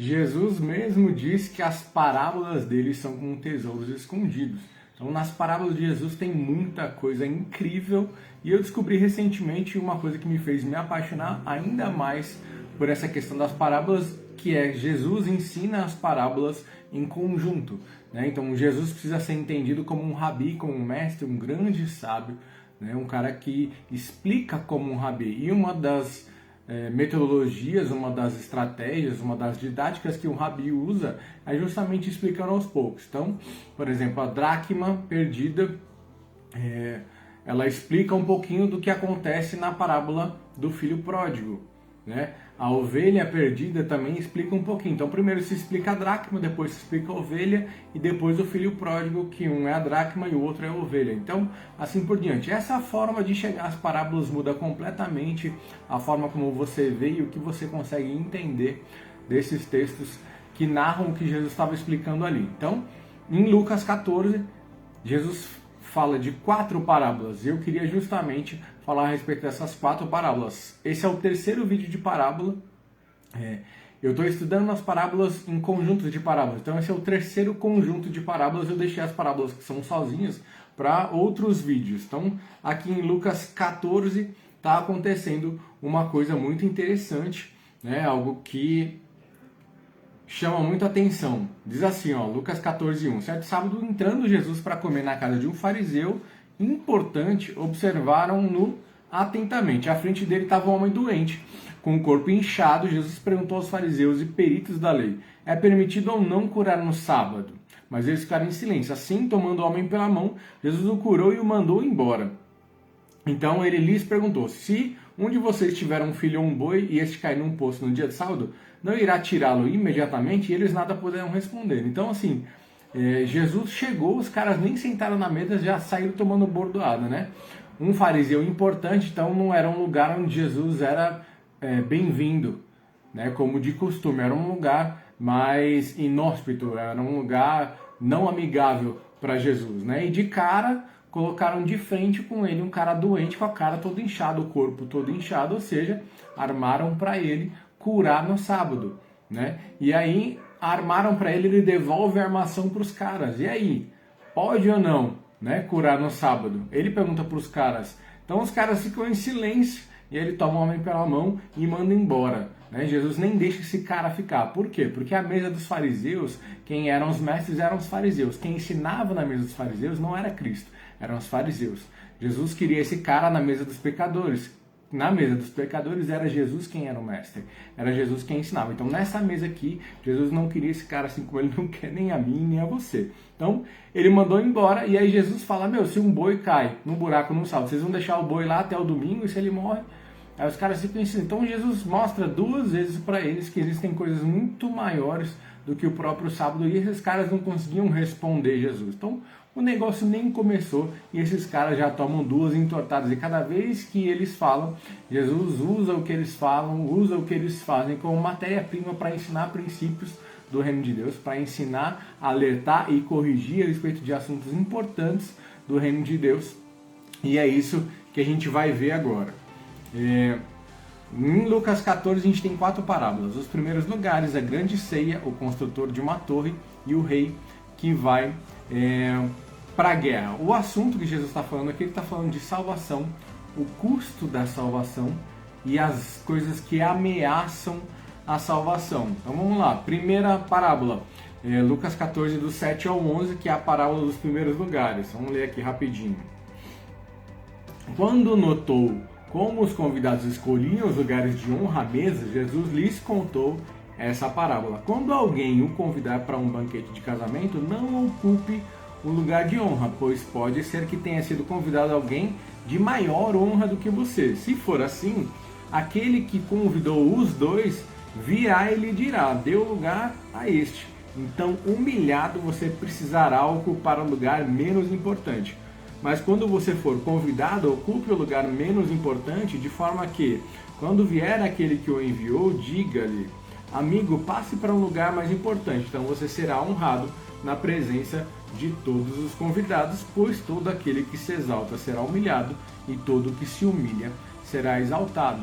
Jesus mesmo diz que as parábolas dele são como tesouros escondidos. Então, nas parábolas de Jesus tem muita coisa incrível e eu descobri recentemente uma coisa que me fez me apaixonar ainda mais por essa questão das parábolas, que é Jesus ensina as parábolas em conjunto, né? Então, Jesus precisa ser entendido como um rabi, como um mestre, um grande sábio, né? Um cara que explica como um rabi. E uma das metodologias, uma das estratégias, uma das didáticas que o rabi usa é justamente explicando aos poucos. Então, por exemplo, a dracma perdida, ela explica um pouquinho do que acontece na parábola do filho pródigo, né? A ovelha perdida também explica um pouquinho. Então, primeiro se explica a dracma, depois se explica a ovelha e depois o filho pródigo, que um é a dracma e o outro é a ovelha. Então, assim por diante. Essa forma de chegar às parábolas muda completamente a forma como você vê e o que você consegue entender desses textos que narram o que Jesus estava explicando ali. Então, em Lucas 14, Jesus fala de 4 parábolas e eu queria justamente falar a respeito dessas 4 parábolas. Esse é o terceiro vídeo de parábola. Eu estou estudando as parábolas em conjuntos de parábolas, então esse é o terceiro conjunto de parábolas. Eu deixei as parábolas que são sozinhas para outros vídeos. Então aqui em Lucas 14 está acontecendo uma coisa muito interessante, né? Algo que chama muito a atenção. Diz assim, ó, Lucas 14:1. Certo sábado, entrando Jesus para comer na casa de um fariseu importante, observaram-no atentamente. À frente dele estava um homem doente, com o corpo inchado. Jesus perguntou aos fariseus e peritos da lei: é permitido ou não curar no sábado? Mas eles ficaram em silêncio. Assim, tomando o homem pela mão, Jesus o curou e o mandou embora. Então ele lhes perguntou: se um de vocês tiver um filho ou um boi e este cair num poço no dia de sábado, não irá tirá-lo imediatamente? E eles nada puderam responder. Então, assim, Jesus chegou, os caras nem sentaram na mesa, já saíram tomando bordoada, né? Um fariseu importante, então não era um lugar onde Jesus era bem-vindo, né? Como de costume, era um lugar mais inóspito, era um lugar não amigável para Jesus, né? E de cara colocaram de frente com ele um cara doente, com a cara toda inchada, o corpo todo inchado, ou seja, armaram para ele curar no sábado, né? E aí armaram para ele, ele devolve a armação para os caras. E aí, pode ou não, né, curar no sábado? Ele pergunta para os caras. Então os caras ficam em silêncio e ele toma o homem pela mão e manda embora, né? Jesus nem deixa esse cara ficar. Por quê? Porque a mesa dos fariseus, quem eram os mestres eram os fariseus. Quem ensinava na mesa dos fariseus não era Cristo, eram os fariseus. Jesus queria esse cara na mesa dos pecadores. Na mesa dos pecadores era Jesus quem era o mestre, era Jesus quem ensinava. Então nessa mesa aqui, Jesus não queria esse cara assim como ele não quer nem a mim nem a você. Então ele mandou embora e aí Jesus fala: meu, se um boi cai num buraco no sábado, vocês vão deixar o boi lá até o domingo e se ele morre? Aí os caras ficam ensinando. Então Jesus mostra 2 vezes para eles que existem coisas muito maiores do que o próprio sábado e esses caras não conseguiam responder Jesus. Então o negócio nem começou e esses caras já tomam 2 entortadas. E cada vez que eles falam, Jesus usa o que eles falam, usa o que eles fazem como matéria-prima para ensinar princípios do reino de Deus, para ensinar, alertar e corrigir a respeito de assuntos importantes do reino de Deus. E é isso que a gente vai ver agora. Em Lucas 14 a gente tem 4 parábolas. Os primeiros lugares: a grande ceia, o construtor de uma torre e o rei que vai para a guerra. O assunto que Jesus está falando aqui, ele está falando de salvação, o custo da salvação e as coisas que ameaçam a salvação. Então vamos lá, primeira parábola, Lucas 14 do 7 ao 11, que é a parábola dos primeiros lugares. Vamos ler aqui rapidinho. Quando notou como os convidados escolhiam os lugares de honra à mesa, Jesus lhes contou essa parábola: quando alguém o convidar para um banquete de casamento, não ocupe o lugar de honra, pois pode ser que tenha sido convidado alguém de maior honra do que você. Se for assim, aquele que convidou os 2 virá e lhe dirá: deu lugar a este. Então, humilhado, você precisará ocupar o lugar menos importante. Mas quando você for convidado, ocupe o lugar menos importante, de forma que, quando vier aquele que o enviou, diga-lhe: amigo, passe para um lugar mais importante. Então você será honrado na presença de todos os convidados, pois todo aquele que se exalta será humilhado e todo que se humilha será exaltado.